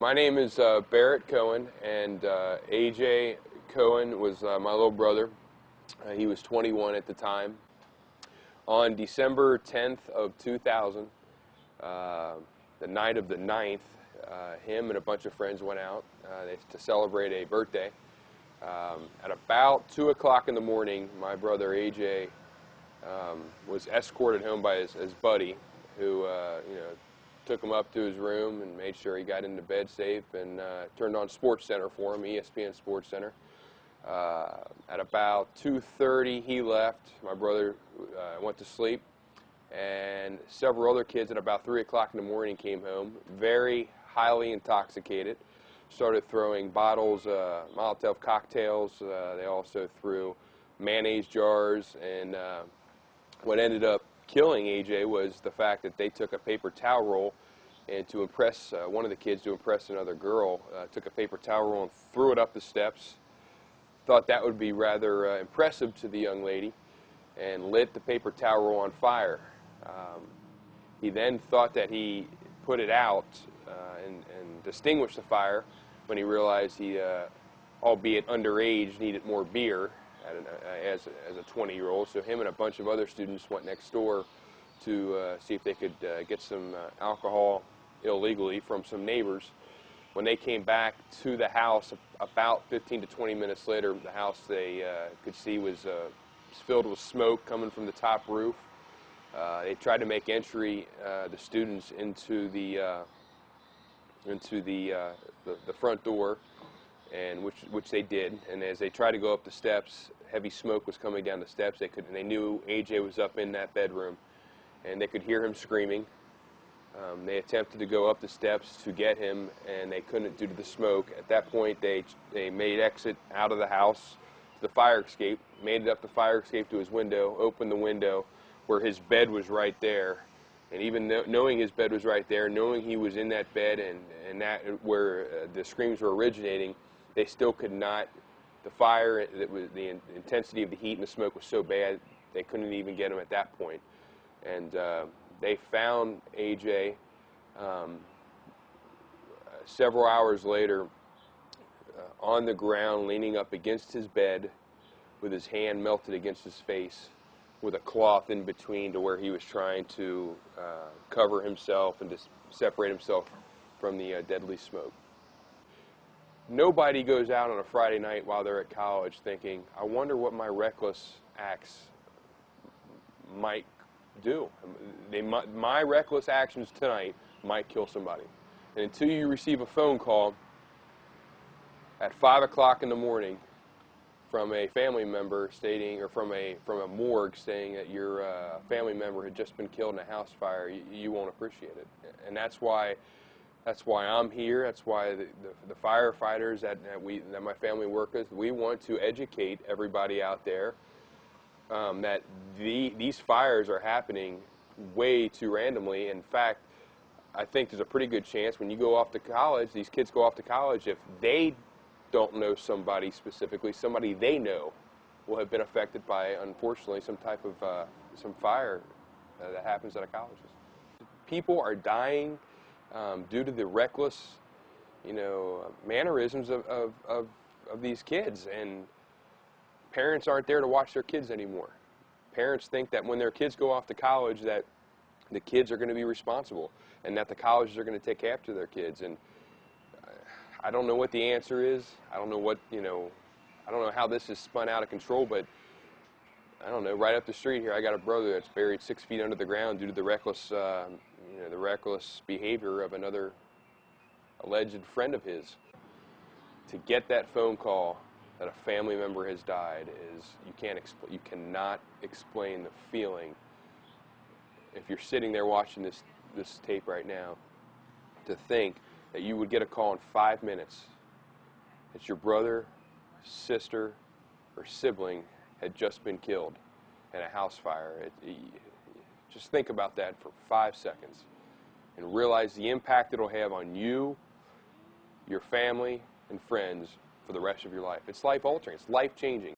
My name is Barrett Cohen, and AJ Cohen was my little brother. He was 21 at the time. On December 10th of 2000, the night of the 9th, him and a bunch of friends went out to celebrate a birthday. At about 2 o'clock in the morning, my brother AJ was escorted home by his buddy, who took him up to his room and made sure he got into bed safe, and turned on Sports Center for him, ESPN Sports Center. At about 2:30 he left. My brother went to sleep, and several other kids at about 3 o'clock in the morning came home, very highly intoxicated, started throwing bottles, Molotov cocktails. They also threw mayonnaise jars, and what ended up killing AJ was the fact that they took a paper towel roll, and to impress one of the kids, to impress another girl, took a paper towel roll and threw it up the steps. Thought that would be rather impressive to the young lady, and lit the paper towel roll on fire. He then thought that he put it out and distinguished the fire, when he realized he, albeit underage, needed more beer as a 20-year-old. So him and a bunch of other students went next door to see if they could get some alcohol illegally from some neighbors. When they came back to the house, about 15 to 20 minutes later, the house they could see was filled with smoke coming from the top roof. They tried to make entry, the students, into the front door, and which they did. And as they tried to go up the steps, heavy smoke was coming down the steps. They knew AJ was up in that bedroom, and they could hear him screaming. They attempted to go up the steps to get him, and they couldn't due to the smoke. At that point, they made exit out of the house to the fire escape, made it up the fire escape to his window, opened the window where his bed was right there. And even knowing his bed was right there, knowing he was in that bed, and that where the screams were originating, they still could not. The fire, the intensity of the heat and the smoke was so bad, they couldn't even get him at that point. And they found AJ several hours later on the ground, leaning up against his bed, with his hand melted against his face, with a cloth in between to where he was trying to cover himself and to separate himself from the deadly smoke. Nobody goes out on a Friday night while they're at college thinking, I wonder what my reckless acts might do. My reckless actions tonight might kill somebody. And until you receive a phone call at 5 o'clock in the morning from a family member stating, or from a morgue saying that your family member had just been killed in a house fire, you won't appreciate it. And that's why I'm here. That's why the firefighters that my family work with, we want to educate everybody out there that these fires are happening way too randomly. In fact, I think there's a pretty good chance when you go off to college, these kids go off to college, if they don't know somebody specifically, somebody they know will have been affected by, unfortunately, some type of some fire that happens at a college. People are dying due to the reckless, mannerisms of these kids, and parents aren't there to watch their kids anymore. Parents think that when their kids go off to college that the kids are going to be responsible, and that the colleges are going to take after their kids. And I don't know what the answer is. I don't know what, I don't know how this is spun out of control, but I don't know, right up the street here, I got a brother that's buried 6 feet under the ground due to the reckless, the reckless behavior of another alleged friend of his. To get that phone call that a family member has died is, you cannot explain the feeling. If you're sitting there watching this tape right now, to think that you would get a call in 5 minutes that your brother, sister, or sibling had just been killed in a house fire. Just think about that for 5 seconds and realize the impact it'll have on you, your family, and friends for the rest of your life. It's life-altering. It's life-changing.